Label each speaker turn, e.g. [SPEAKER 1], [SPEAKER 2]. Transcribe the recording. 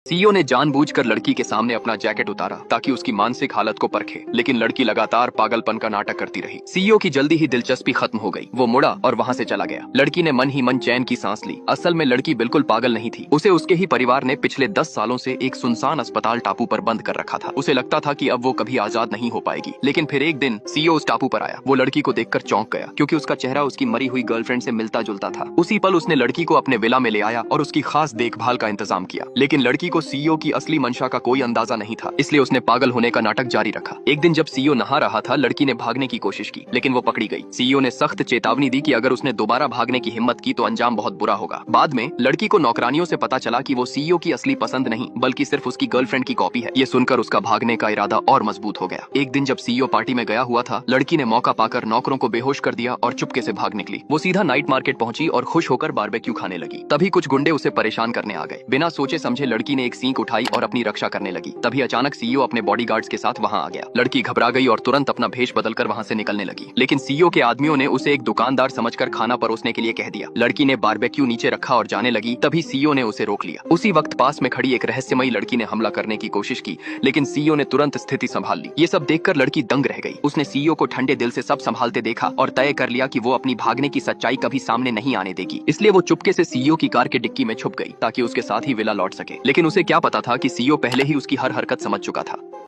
[SPEAKER 1] CEO ने जानबूझकर लड़की के सामने अपना जैकेट उतारा ताकि उसकी मानसिक हालत को परखे, लेकिन लड़की लगातार पागलपन का नाटक करती रही। सीईओ की जल्दी ही दिलचस्पी खत्म हो गई। वो मुड़ा और वहाँ से चला गया। लड़की ने मन ही मन चैन की सांस ली। असल में लड़की बिल्कुल पागल नहीं थी। उसे उसके ही परिवार ने पिछले 10 सालों से एक सुनसान अस्पताल टापू पर बंद कर रखा था। उसे लगता था कि अब वो कभी आजाद नहीं हो पाएगी। लेकिन फिर एक दिन सीईओ उस टापू पर आया। वो लड़की को देखकर चौंक गया, क्योंकि उसका चेहरा उसकी मरी हुई गर्लफ्रेंड से मिलता जुलता था। उसी पल उसने लड़की को अपने विला में ले आया और उसकी खास देखभाल का इंतजाम किया। लेकिन लड़की को सीईओ की असली मंशा का कोई अंदाजा नहीं था, इसलिए उसने पागल होने का नाटक जारी रखा। एक दिन जब सीईओ नहा रहा था, लड़की ने भागने की कोशिश की, लेकिन वो पकड़ी गई। सीईओ ने सख्त चेतावनी दी कि अगर उसने दोबारा भागने की हिम्मत की तो अंजाम बहुत बुरा होगा। बाद में लड़की को नौकरानियों से पता चला कि वो सीईओ की असली पसंद नहीं, बल्कि सिर्फ उसकी गर्लफ्रेंड की कॉपी है। ये सुनकर उसका भागने का इरादा और मजबूत हो गया। एक दिन जब सीईओ पार्टी में गया हुआ था, लड़की ने मौका पाकर नौकरों को बेहोश कर दिया और चुपके से भाग निकली। वो सीधा नाइट मार्केट पहुंची और खुश होकर बारबेक्यू खाने लगी। तभी कुछ गुंडे उसे परेशान करने आ गए। बिना सोचे समझे लड़की ने एक सींग उठाई और अपनी रक्षा करने लगी। तभी अचानक सीईओ अपने बॉडीगार्ड्स के साथ वहां आ गया। लड़की घबरा गई और तुरंत अपना भेष बदलकर वहां से निकलने लगी। लेकिन सीईओ के आदमियों ने उसे एक दुकानदार समझकर खाना परोसने के लिए कह दिया। लड़की ने बारबेक्यू नीचे रखा और जाने लगी। तभी सीईओ ने उसे रोक लिया। उसी वक्त पास में खड़ी एक रहस्यमयी लड़की ने हमला करने की कोशिश की, लेकिन सीईओ ने तुरंत स्थिति संभाल ली। ये सब देखकर लड़की दंग रह गई। उसने सीईओ को ठंडे दिल से सब संभालते देखा और तय कर लिया कि वो अपनी भागने की सच्चाई कभी सामने नहीं आने देगी। इसलिए वो चुपके से सीईओ की कार के डिक्की में छुप गई ताकि उसके साथ ही विला लौट सके। लेकिन उसे क्या पता था कि सीईओ पहले ही उसकी हर हरकत समझ चुका था।